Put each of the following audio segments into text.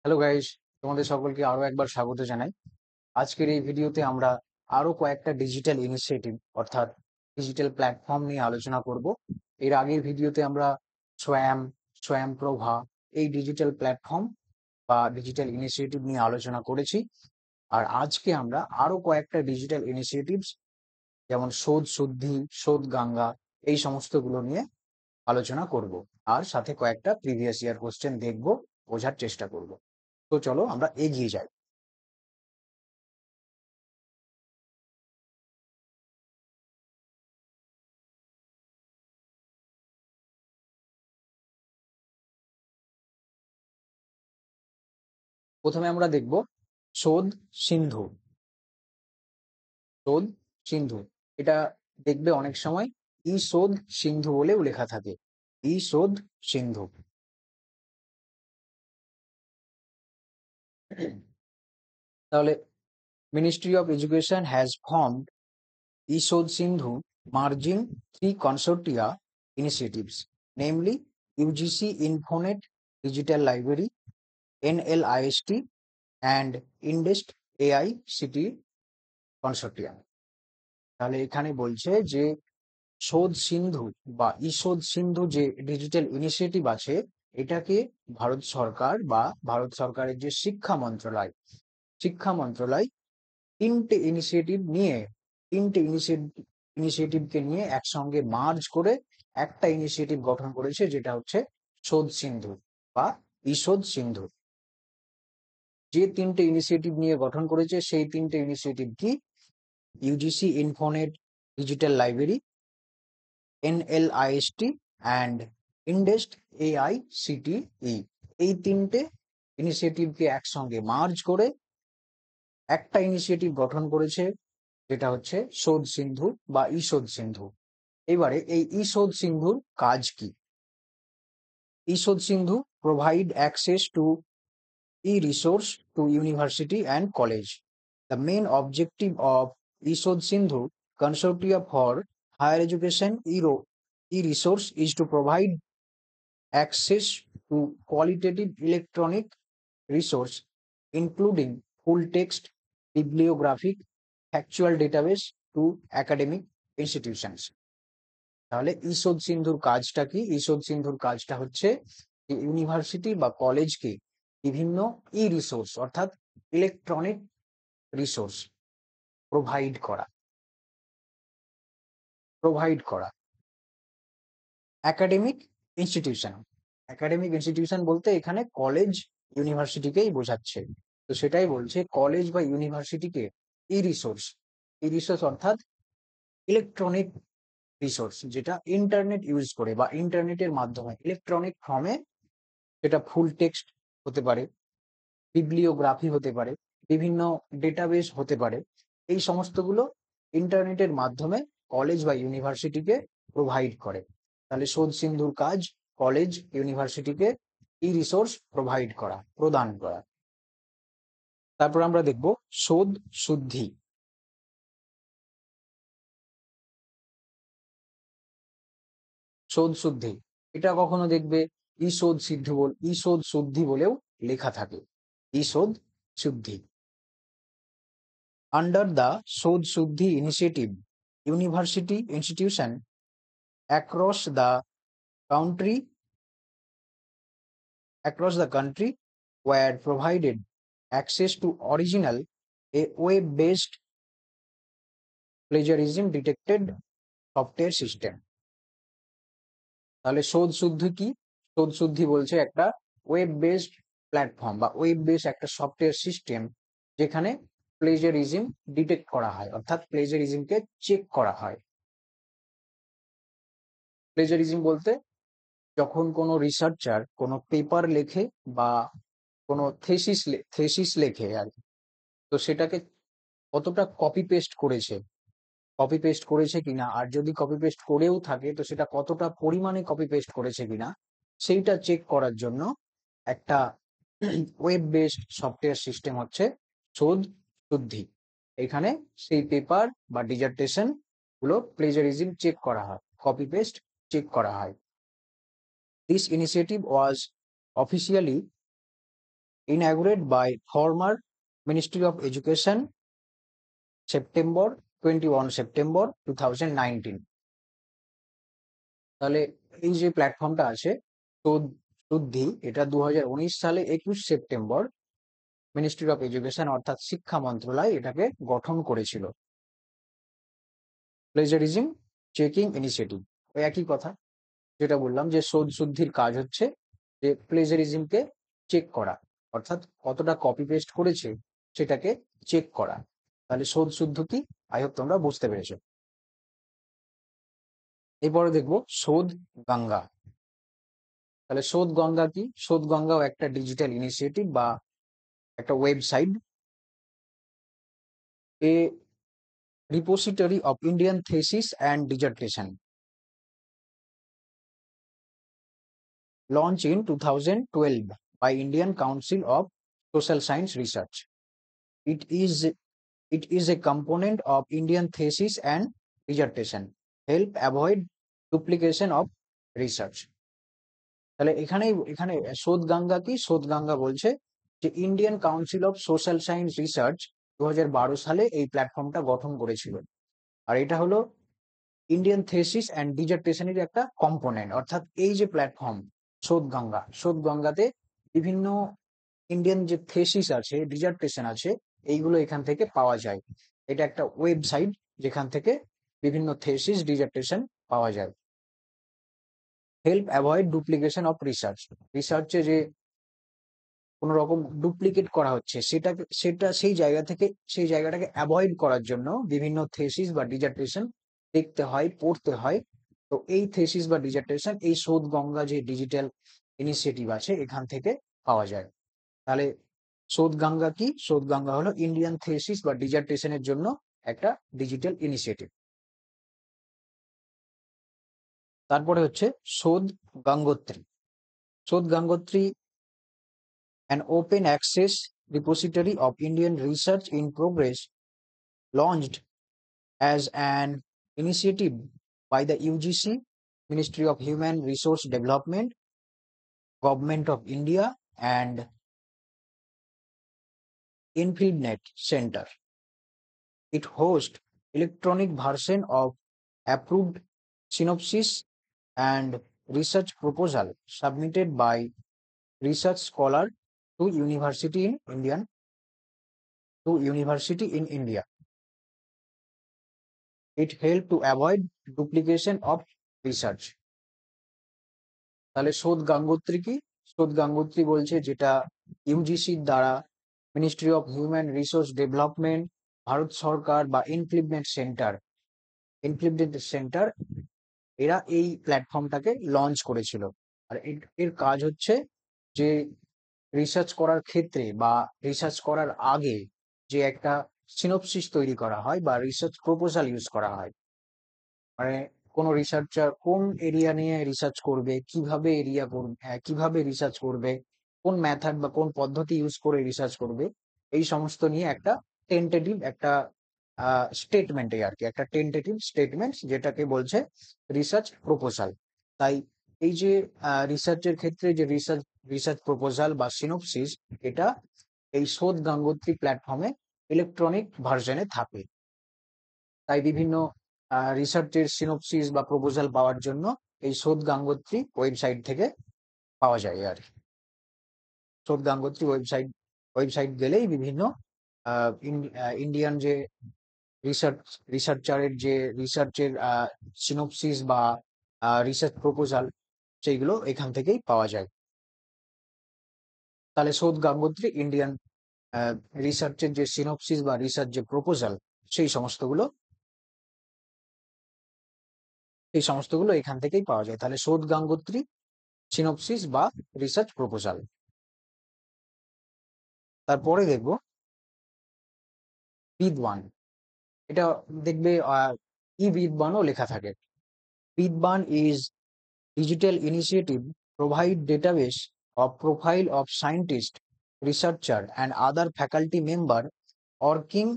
Hello guys, তোমাদের সকলকে আরো একবার স্বাগত জানাই। আজকের এই ভিডিওতে আমরা আরো কয়েকটা ডিজিটাল ইনিশিয়েটিভ অর্থাৎ ডিজিটাল প্ল্যাটফর্ম নিয়ে আলোচনা করব। এর আগের ভিডিওতে আমরা সোয়াম, সোয়াম প্রভা এই ডিজিটাল প্ল্যাটফর্ম বা ডিজিটাল ইনিশিয়েটিভ নিয়ে আলোচনা করেছি। আর আজকে আমরা আরো কয়েকটা ডিজিটাল ইনিশিয়েটিভস যেমন শোধ শুদ্ধি, শোধ গঙ্গা এই সমস্তগুলো নিয়ে আলোচনা করব। আর সাথে কয়েকটা প্রিভিয়াস ইয়ার কোশ্চেন দেখব, বোঝার চেষ্টা করব। তো চলো আমরা এগিয়ে যাই। প্রথমে আমরা দেখব শোধ সিন্ধু। শোধ সিন্ধু, এটা দেখবে অনেক সময় ই শোধ সিন্ধু বলেও লেখা থাকে। ই শোধ সিন্ধু। তাহলে ministry of education has formed e Shodh Sindhu merging three consortia initiatives, namely UGC Infonet Digital Library, NLIST, and INDEST AICT Consortium। তাহলে এখানে বলছে যে শোধ সিন্ধু বা ঈষদ সিন্ধু যে ডিজিটাল ইনিশিয়েটিভ আছে, এটাকে ভারত সরকার বা ভারত সরকারের যে শিক্ষা মন্ত্রণালয় তিনটে ইনিশিয়েটিভ নিয়ে তিনটে ইনিশিয়েটিভকে নিয়ে একসঙ্গে মার্জ করে একটা ইনিশিয়েটিভ গঠন করেছে, যেটা হচ্ছে শোধ সিন্ধু বা ঈষদ সিন্ধু। যে তিনটে ইনিশিয়েটিভ নিয়ে গঠন করেছে সেই তিনটে ইনিশিয়েটিভ কি? UGC Infonet digital library, NLIST and INDEST AICTE। এই তিনটে ইনিশিয়েটিভকে একসঙ্গে মার্জ করে একটা ইনিশিয়েটিভ গঠন করেছে, যেটা হচ্ছে শোধ সিন্ধু বা ঈষদ সিন্ধু। এবারে এই ঈষদ সিন্ধুর কাজ কি? EShodh Sindhu provide access to e-resource to university and college. The main objective of Ishod Sindhu Consortia for Higher Education e-resource is to provide access to qualitative electronic resource, including full text, bibliographic, factual database to academic institutions। তাহলে ঈষদ সিন্ধুর কাজটা কি? ঈষদ সিন্ধুর কাজটা হচ্ছে university বা কলেজকে বিভিন্ন resource অর্থাৎ electronic resource provide করা। একাডেমিক ইনস্টিটিউশন, একাডেমিক ইনস্টিটিউশন বলতে এখানে কলেজ ইউনিভার্সিটিকেই বোঝাচ্ছে। তো সেটাই বলছে কলেজ বা ইউনিভার্সিটিকে ই রিসোর্স অর্থাৎ ইলেকট্রনিক রিসোর্স, যেটা ইন্টারনেট ইউজ করে বা ইন্টারনেটের মাধ্যমে ইলেকট্রনিক ফর্মে, সেটা ফুল টেক্সট হতে পারে, বিবলিওগ্রাফি হতে পারে, বিভিন্ন ডেটাবেস হতে পারে। এই সমস্তগুলো ইন্টারনেটের মাধ্যমে কলেজ বা ইউনিভার্সিটিকে প্রোভাইড করে। তাহলে শোধ সিন্ধুর কাজ কলেজ ইউনিভার্সিটিকে রিসোর্স প্রোভাইড করা, প্রদান করা। তারপর আমরা দেখব শোধ শুদ্ধি। শোধ শুদ্ধি, এটা কখনো দেখবে ঈষদ শুদ্ধি বলেও লেখা থাকে। ঈষদ শুদ্ধি। Under the Sodh Shuddhi initiative, university institutions across the country were provided access to original, a web-based plagiarism detected software system। তাহলে শোধ শুদ্ধি কি? শোধ শুদ্ধি বলছে একটা ওয়েব বেসড প্ল্যাটফর্ম বা ওয়েব বেসড একটা সফটওয়্যার সিস্টেম, যেখানে প্লেজারিজম ডিটেক্ট করা হয় অর্থাৎ প্লেজারিজমকে চেক করা হয়। প্লেজারিজম বলতে যখন কোনো রিসার্চার কোনো পেপার লেখে বা কোনো থেসিস লেখে আর কি, তো সেটাকে কতটা কপি পেস্ট করেছে কিনা, আর যদি কপি পেস্ট করেও থাকে তো সেটা কতটা পরিমাণে কপি পেস্ট করেছে কিনা, সেইটা চেক করার জন্য একটা ওয়েব বেসড সফটওয়্যার সিস্টেম হচ্ছে শোধ শুদ্ধি। এখানে সেই পেপার বা ডিজার্টেশন গুলো প্লেজারিজম চেক করা হয়, কপি পেস্ট চেক করা হয়। This initiative was officially inaugurated by former Ministry of Education, September 21 September 2019. তাহলে এই যে প্ল্যাটফর্মটা আছে শুদ্ধি, এটা 2019 সালে 21 সেপ্টেম্বর মিনিস্ট্রি অফ এডুকেশন অর্থাৎ শিক্ষা মন্ত্রণালয় এটাকে গঠন করেছিল। প্লেজারিজম চেকিং ইনিশিয়েটিভ, ওই একই কথা যেটা বললাম যে শোধ শুদ্ধির কাজ হচ্ছে যে প্লেজারিজমকে চেক করা, অর্থাৎ কতটা কপি পেস্ট করেছে সেটাকে চেক করা। তাহলে শোধ শুদ্ধ কি, আই হোপ তোমরা বুঝতে পেরেছো। এরপরে দেখবো শোধ গঙ্গা। তাহলে শোধ গঙ্গা কি? শোধ গঙ্গাও একটা ডিজিটাল ইনিশিয়েটিভ বা একটা website, A repository of Indian thesis and dissertation, launched in 2012 by Indian Council of Social Science Research. It is it is a component of Indian thesis and dissertation, help avoid duplication of research. তাহলে এখানে শোধ গঙ্গা কি? শোধ গঙ্গা বলছে যে Indian council of social science research 2012 সালে এই প্ল্যাটফর্মটা গঠন করেছিল। আর এটা হলো ইন্ডিয়ান থেসিস অ্যান্ড ডিজার্টেশনের একটা কম্পোনেন্ট, অর্থাৎ এই যে প্ল্যাটফর্ম শোধ গঙ্গাতে বিভিন্ন ইন্ডিয়ান যে থেসিস আছে, ডিজার্টেশন আছে, এইগুলো এখান থেকে পাওয়া যায়। এটা একটা ওয়েবসাইট যেখান থেকে বিভিন্ন থেসিস ডিজার্টেশন পাওয়া যায়। Help avoid duplication of research, রিসার্চে যে কোনো রকম ডুপ্লিকেট করা হচ্ছে সেটা সেই জায়গাটাকে অ্যাভয়েড করার জন্য বিভিন্ন থেসিস বা ডিজার্টেশন দেখতে হয়, পড়তে হয়। তো এই থেসিস বা ডিজার্টেশন এই শোধ গঙ্গা যে ডিজিটাল ইনিশিয়েটিভ আছে এখান থেকে পাওয়া যায়। তাহলে শোধ গঙ্গা কি? শোধ গঙ্গা হলো ইন্ডিয়ান থেসিস বা ডিজার্টেশনের জন্য একটা ডিজিটাল ইনিশিয়েটিভ। তারপরে হচ্ছে শোধ গঙ্গোত্রী। শোধ Gangotri an open access repository of Indian research in progress, launched as an initiative by the UGC, Ministry of Human Resource Development, Government of India, and InfieldNet Center. It hosts electronic version of approved synopsis and research proposal submitted by research scholar to university in India. It helped to avoid duplication of research. তাহলে শোধ গঙ্গোত্রী কি? শোধ গঙ্গোত্রী বলছে যেটা ইউজিসির দ্বারা, ministry of human resource development, Bharat সরকার বা ইনক্লিপমেন্ট সেন্টার এরা এই প্ল্যাটফর্মটাকে লঞ্চ করেছিল। আর এর কাজ হচ্ছে যে রিসার্চ করার ক্ষেত্রে বা রিসার্চ করার আগে যে একটা সিনপসিস তৈরি করা হয় বা রিসার্চ প্রপোজাল ইউজ করা হয়, মানে কোনো রিসার্চার কোন এরিয়া নিয়ে রিসার্চ করবে, কিভাবে রিসার্চ করবে, কোন মেথড বা কোন পদ্ধতি ইউজ করে রিসার্চ করবে, এই সমস্ত নিয়ে একটা টেন্টেটিভ একটা স্টেটমেন্টে আর কি, একটা টেন্টেটিভ স্টেটমেন্ট যেটাকে বলছে রিসার্চ প্রপোজাল। তাই এই যে রিসার্চের ক্ষেত্রে যে রিসার্চ প্রপোজাল বা সিনোপসিস, এটা এই শোধ গঙ্গোত্রী প্ল্যাটফর্মে ইলেকট্রনিক ভার্সনে থাকে। তাই বিভিন্ন রিসার্চের সিনোপসিস বা প্রপোজাল পাওয়ার জন্য এই শোধ গঙ্গোত্রী ওয়েবসাইট থেকে পাওয়া যায় আর কি। শোধ গঙ্গোত্রী ওয়েবসাইট গেলেই বিভিন্ন ইন্ডিয়ান যে রিসার্চারের যে রিসার্চের সিনোপসিস বা রিসার্চ প্রপোজাল সেইগুলো এখান থেকেই পাওয়া যায়। তাহলে শোধ গঙ্গোত্রী ইন্ডিয়ান রিসার্চের যে সিনোপসিস বা রিসার্চ যে প্রপোজাল সেই সমস্তগুলো এখান থেকেই পাওয়া যায়। তাহলে শোধ গঙ্গোত্রী সিনোপসিস বা রিসার্চ প্রপোজাল। তারপরে দেখবো বিদ্বান। এটা দেখবে ই বিদ্বানও লেখা থাকে। বিদ্বান is digital initiative provide database of profile of scientist, researcher and other faculty member working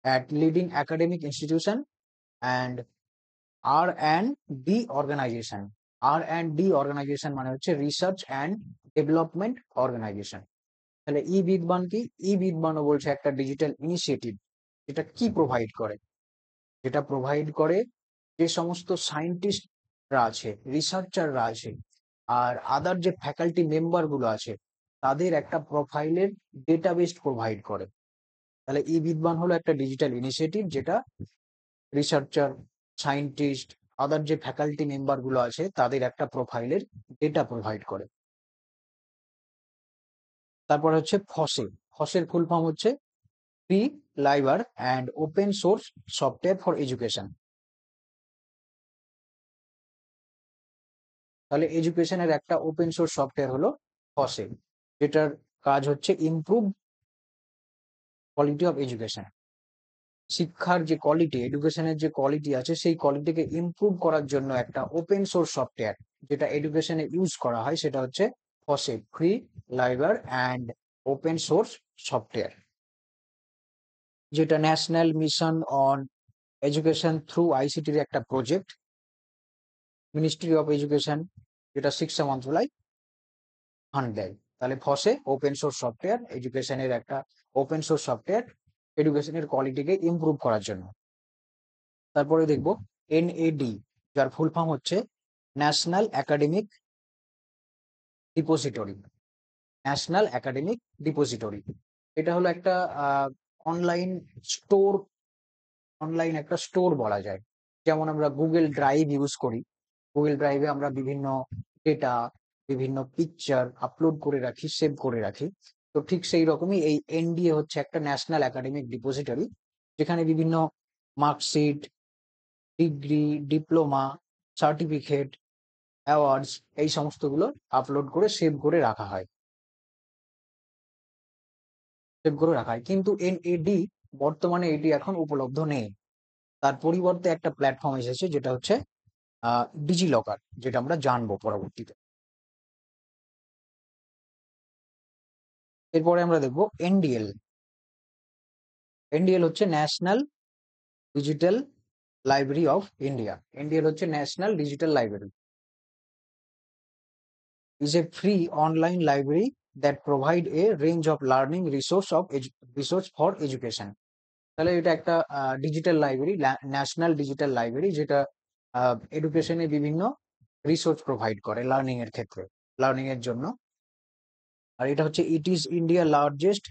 at leading academic institution and R&D organization. R&D organization মানে হচ্ছে রিসার্চ অ্যান্ড ডেভেলপমেন্ট অর্গানাইজেশন। তাহলে ই বিদ্বান কি? ই বিদ্বানও বলছে একটা ডিজিটাল ইনিশিয়েটিভ, যেটা কি প্রোভাইড করে? যেটা প্রোভাইড করে যে সমস্ত সায়েন্টিস্টরা আছে, রিসার্চাররা আছে, আর আদার যে ফ্যাকাল্টি মেম্বার গুলো আছে, তাদের একটা প্রোফাইলের ডেটাবেস প্রোভাইড করে। তাহলে ই বিদ্বান হলো একটা ডিজিটাল ইনিশিয়েটিভ যেটা রিসার্চার, সায়েন্টিস্ট, আদার যে ফ্যাকাল্টি মেম্বার গুলো আছে তাদের একটা প্রোফাইলের ডেটা প্রোভাইড করে। তারপর হচ্ছে ফসে। ফসের ফুল ফর্ম হচ্ছে free, libre and open source software for education. তাহলে এডুকেশনের একটা ওপেন সোর্স সফটওয়্যার হলো ফসে, যেটার কাজ হচ্ছে ইমপ্রুভ কোয়ালিটি অফ এডুকেশন। শিক্ষার যে কোয়ালিটি, এডুকেশনের যে কোয়ালিটি আছে সেই কোয়ালিটিকে ইমপ্রুভ করার জন্য একটা ওপেন সোর্স সফটওয়্যার যেটা এডুকেশনে ইউজ করা হয় সেটা হচ্ছে FOSSEE, free, libre and open source software, যেটা national mission on education through আইসিটির একটা প্রজেক্ট, মিনিস্ট্রি অফ এডুকেশন, যেটা শিক্ষা মন্ত্রণালয় ফান্ড দেয়। তাহলে ফসে ওপেন সোর্স সফটওয়্যার, এডুকেশনের একটা ওপেন সোর্স সফটওয়্যার এডুকেশনের কোয়ালিটিকে ইমপ্রুভ করার জন্য। তারপরে দেখবো এনএডি, যার ফুল ফর্ম হচ্ছে national academic depository. National academic depository এটা হলো একটা অনলাইন স্টোর, অনলাইন একটা স্টোর বলা যায়। যেমন আমরা গুগল ড্রাইভ ইউজ করি, গুগল ড্রাইভে আমরা বিভিন্ন ডেটা, বিভিন্ন পিকচার আপলোড করে রাখি, সেভ করে রাখি। তো ঠিক সেই রকমই এই এনডিএ হচ্ছে একটা ন্যাশনাল একাডেমিক ডিপোজিটরি, যেখানে বিভিন্ন marksheet, degree, diploma, certificate, awards এই সমস্তগুলো আপলোড করে সেভ করে রাখা হয়, সেভ করে রাখা হয়। কিন্তু এনএডি বর্তমানে এটি এখন উপলব্ধ নেই। তার পরিবর্তে একটা প্ল্যাটফর্ম এসেছে যেটা হচ্ছে ডিজি লকার, যেটা আমরা জানবো পরবর্তীতে। এরপরে আমরা দেখবো এনডিএল। এনডিএল হচ্ছে national digital library of India. NDL হচ্ছে national digital library, is a free online library that provide a range of learning resource for education. তাহলে এটা একটা digital library, national digital library, যেটা এডুকেশনে বিভিন্ন রিসোর্স প্রোভাইড করে learning এর ক্ষেত্রে, learning এর জন্য। আর এটা হচ্ছে it is India largest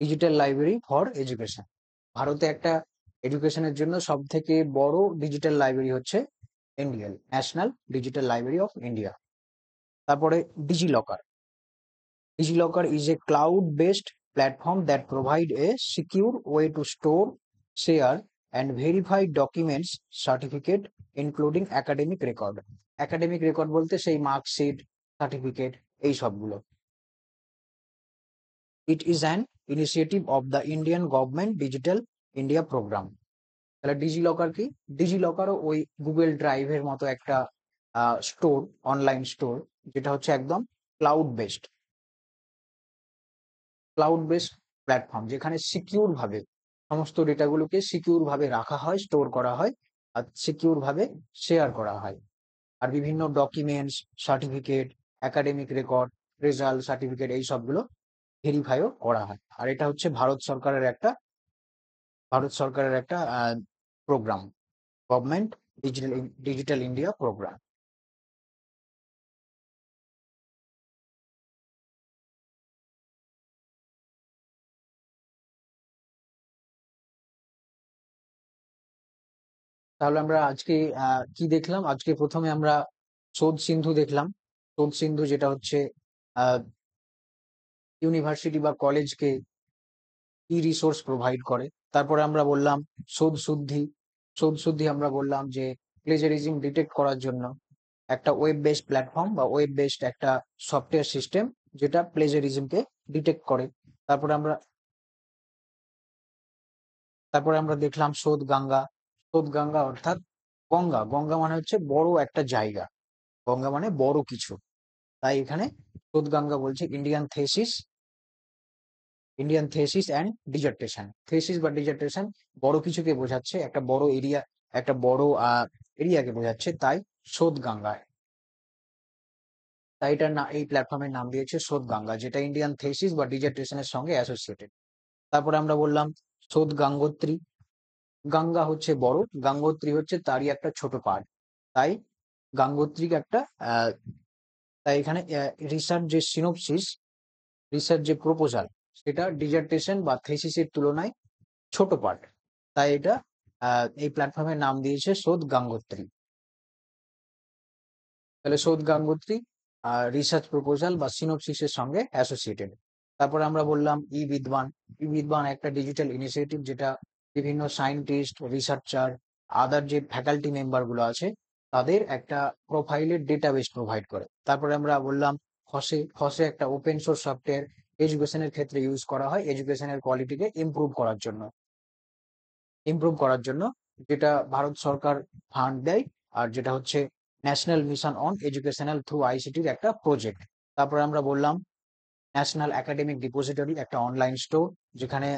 digital library for education. ভারতে একটা এডুকেশনের জন্য সব থেকে বড় ডিজিটাল লাইব্রেরি হচ্ছে NDL, national digital library of India. তারপরে DigiLocker. DigiLocker is a cloud-based platform that provides a secure way to store, share, and verify documents, certificate, including academic record. Academic record বলতে সেই marksheet, certificate এই সবগুলো। It is an initiative of the Indian government Digital India program. তাহলে DigiLocker কি? ডিজিলকারও ওই Google ড্রাইভের মতো একটা স্টোর, অনলাইন স্টোর, যেটা হচ্ছে একদম cloud based, cloud based platform, যেখানে সিকিউর ভাবে সমস্ত ডেটাগুলোকে সিকিউর ভাবে রাখা হয়, স্টোর করা হয়, আর সিকিউর ভাবে শেয়ার করা হয়। আর বিভিন্ন documents, certificate, academic record, result, certificate এই সবগুলো ভেরিফাইও করা হয়। আর এটা হচ্ছে ভারত সরকারের একটা program, government digital digital India program. তাহলে আমরা আজকে কি দেখলাম? আজকে প্রথমে আমরা শোধ সিন্ধু দেখলাম। শোধ সিন্ধু যেটা হচ্ছে ইউনিভার্সিটি বা কলেজকে ই রিসোর্স প্রোভাইড করে। তারপরে আমরা বললাম শোধ শুদ্ধি। শোধ শুদ্ধি আমরা বললাম যে প্লেজারিজম ডিটেক্ট করার জন্য একটা ওয়েব বেসড প্ল্যাটফর্ম বা ওয়েব বেসড একটা সফটওয়্যার সিস্টেম, যেটা প্লেজারিজমকে ডিটেক্ট করে। তারপরে আমরা তারপরে আমরা দেখলাম শোধ গঙ্গা। শোধ গঙ্গা অর্থাৎ গঙ্গা, গঙ্গা মানে হচ্ছে বড় একটা জায়গা, গঙ্গা মানে বড় কিছু, তাই এখানে শোধ গঙ্গা বলছে Indian thesis and dissertation. Thesis বা ডিজার্টেশন বড় কিছুকে বোঝাচ্ছে, একটা বড় এরিয়া, একটা বড় এরিয়াকে বোঝাচ্ছে, তাই শোধ গঙ্গা। তাই এটার না এই প্ল্যাটফর্মের নাম দিয়েছে শোধ গঙ্গা, যেটা ইন্ডিয়ান থেসিস বা ডিজার্টেশনের সঙ্গে অ্যাসোসিয়েটেড। তারপরে আমরা বললাম শোধ গঙ্গোত্রী। গঙ্গা হচ্ছে বড়, গঙ্গোত্রী হচ্ছে তারই একটা ছোট পার্ট, তাই গঙ্গোত্রীক একটা তাই এখানে রিসার্চ যে সিনোপসিস, রিসার্চ যে প্রপোজাল, সেটা ডিজার্টেশন বা থেসিসের তুলনায় ছোট পার্ট, তাই এটা এই প্ল্যাটফর্মের নাম দিয়েছে শোধ গঙ্গোত্রী। তাহলে শোধ গঙ্গোত্রী রিসার্চ প্রপোজাল বা সিনোপসিসের সঙ্গে অ্যাসোসিয়েটেড। তারপরে আমরা বললাম ই বিদ্বান। ই বিদ্বান একটা ডিজিটাল ইনিশিয়েটিভ, যেটা বিভিন্ন সায়েন্টিস্ট, রিসার্চার, আদার যে ফ্যাকাল্টি মেম্বার গুলো আছে তাদের একটা প্রোফাইলের ডেটাবেস প্রোভাইড করে। তারপরে আমরা বললাম খসে। খসে একটা ওপেন সোর্স সফটওয়্যার, এডুকেশনের ক্ষেত্রে ইউজ করা হয় এডুকেশনের কোয়ালিটিকে ইমপ্রুভ করার জন্য, যেটা ভারত সরকার ফান্ড দেয়, আর যেটা হচ্ছে national mission on educational through আইসিটির একটা প্রজেক্ট। তারপরে আমরা বললাম ন্যাশনাল একাডেমিক ডিপোজিটরি, একটা অনলাইন স্টোর, যেখানে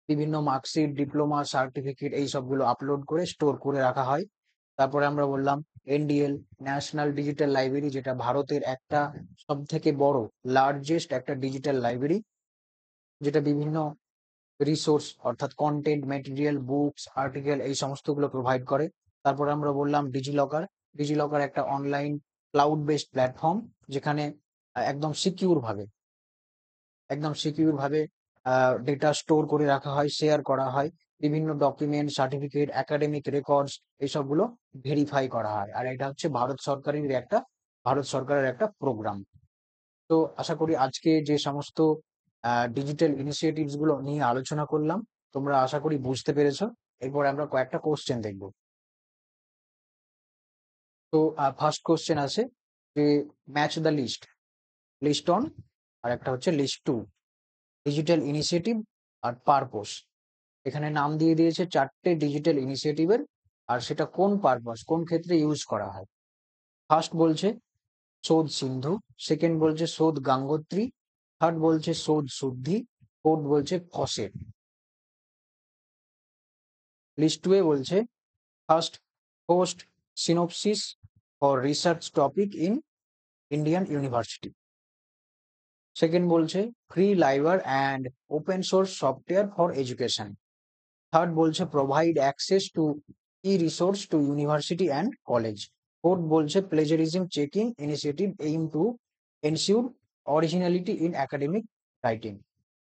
বিভিন্ন মার্কশিট, ডিপ্লোমা, সার্টিফিকেট এই সবগুলো আপলোড করে স্টোর করে রাখা হয়। তারপরে আমরা বললাম এনডিএল, ন্যাশনাল ডিজিটাল লাইব্রেরি, যেটা ভারতের একটা সব থেকে বড় লার্জেস্ট একটা ডিজিটাল লাইব্রেরি, যেটা বিভিন্ন রিসোর্স অর্থাৎ কন্টেন্ট, ম্যাটেরিয়াল, বুকস, আর্টিকেল এই সমস্তগুলো প্রোভাইড করে। তারপরে আমরা বললাম ডিজিলকার। ডিজিলকার একটা অনলাইন ক্লাউড বেসড প্ল্যাটফর্ম, যেখানে একদম সিকিউর ভাবে ডেটা স্টোর করে রাখা হয়, শেয়ার করা হয়, বিভিন্ন ডকুমেন্ট, সার্টিফিকেট, একাডেমিক রেকর্ডস এইসবগুলো ভেরিফাই করা হয়। আর এটা হচ্ছে ভারত সরকারের একটা প্রোগ্রাম। তো আশা করি আজকে যে সমস্ত ডিজিটাল ইনিশিয়েটিভস গুলো নিয়ে আলোচনা করলাম, তোমরা আশা করি বুঝতে পেরেছো। এরপর আমরা কয়েকটা কোশ্চেন দেখব। তো ফার্স্ট কোশ্চেন আছে যে ম্যাচ দ্য লিস্ট অন, আর একটা হচ্ছে লিস্ট টু, ডিজিটাল ইনিশিয়েটিভ আর পারপোস। এখানে নাম দিয়ে দিয়েছে চারটে ডিজিটাল ইনিশিয়েটিভের, আর সেটা কোন ক্ষেত্রে ইউজ করা হয়। ফার্স্ট বলছে শোধ সিন্ধু, সেকেন্ড বলছে শোধ গঙ্গোত্রী, থার্ড বলছে শোধ শুদ্ধি, ফোর্থ বলছে ফসেট। লিস্ট টু এ বলছে first post synopsis for research topic in Indian university. Second বলছে free library and open source software for education. Third বলছে provide access to e resource to university and college. Fourth বলছে plagiarism checking initiative aim to ensure originality in academic writing.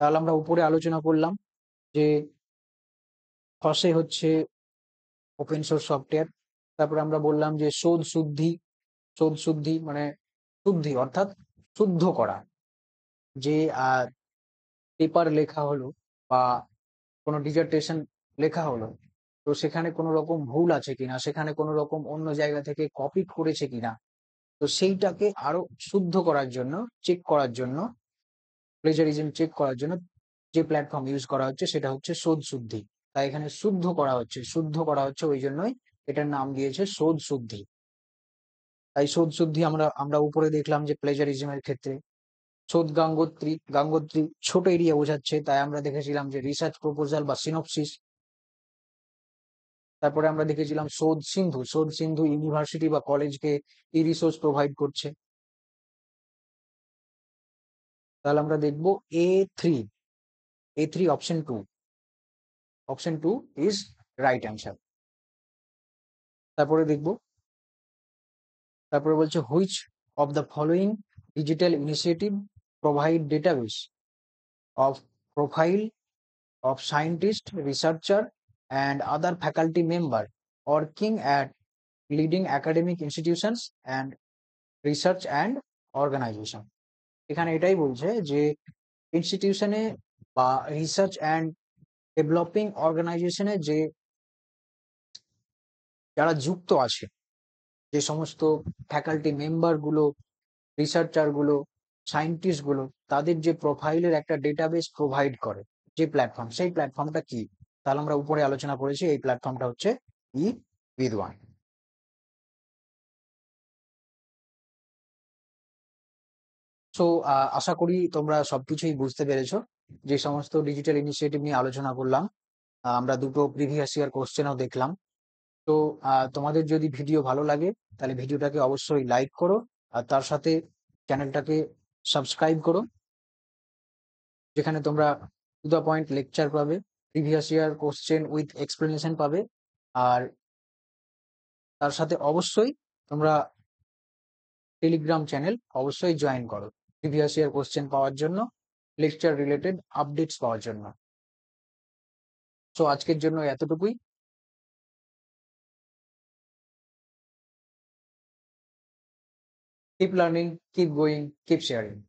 তাহলে আমরা উপরে আলোচনা করলাম যে ফসে হচ্ছে ওপেন সোর্স সফটওয়্যার। তারপরে আমরা বললাম যে শোধ শুদ্ধি মানে শুদ্ধি অর্থাৎ শুদ্ধ করা, যে পেপার লেখা হলো বা কোনো ডিজার্টেশন লেখা হলো, তো সেখানে কোনো রকম ভুল আছে কিনা, সেখানে কোনো রকম অন্য জায়গা থেকে কপি করেছে কিনা, তো সেইটাকে আরো শুদ্ধ করার জন্য, চেক করার জন্য, প্লেজারিজম চেক করার জন্য যে প্ল্যাটফর্ম ইউজ করা হচ্ছে সেটা হচ্ছে শোধ শুদ্ধি। তাই এখানে শুদ্ধ করা হচ্ছে ওই জন্যই এটার নাম দিয়েছে শোধ শুদ্ধি। তাই শোধ শুদ্ধি আমরা উপরে দেখলাম যে প্লেজারিজমের ক্ষেত্রে শোধ গঙ্গোত্রী ছোট এরিয়া বোঝাচ্ছে, তাই আমরা দেখেছিলাম যে রিসার্চ প্রপোজাল বা সিনপসিস। তারপরে আমরা দেখেছিলাম শোধ সিন্ধু ইউনিভার্সিটি বা কলেজকে ই রিসোর্স প্রোভাইড করছে। তাহলে আমরা দেখবো A3, option two is right answer. তারপরে দেখবো, তারপরে বলছে which of the following digital initiative provide database of profile of scientists, researcher, and other faculty member working at leading academic institutions and research and organization। এখানে এটাই বলছে যে ইনস্টিটিউশনে বা research and developing অর্গানাইজেশনে যে যারা যুক্ত আছে, যে সমস্ত ফ্যাকাল্টি মেম্বার গুলো, রিসার্চার গুলো, সায়েন্টিস্ট গুলো, তাদের যে প্রোফাইলের একটা ডেটাবেস প্রোভাইড করে যে প্ল্যাটফর্ম, সেই প্ল্যাটফর্মটা কি? তাহলে আমরা উপরে আলোচনা করেছি এই প্ল্যাটফর্মটা হচ্ছে ই বিদ্বান। সো আশা করি তোমরা সবকিছুই বুঝতে পেরেছো। যে সমস্ত ডিজিটাল ইনিশিয়েটিভ নিয়ে আলোচনা করলাম, আমরা দুটো প্রিভিয়াস ইয়ার কোশ্চেনও দেখলাম। তো তোমাদের যদি ভিডিও ভালো লাগে তাহলে ভিডিওটাকে অবশ্যই লাইক করো, আর তার সাথে চ্যানেলটাকে সাবস্ক্রাইব করো, যেখানে তোমরা টু দ্য পয়েন্ট লেকচার পাবে, previous year question with explanation পাবে। আর তার সাথে অবশ্যই তোমরা টেলিগ্রাম চ্যানেল অবশ্যই জয়েন করো প্রিভিয়াস ইয়ার কোশ্চেন পাওয়ার জন্য, লেকচার রিলেটেড আপডেটস পাওয়ার জন্য। সো আজকের জন্য এতটুকুই। Keep learning, keep going, keep sharing.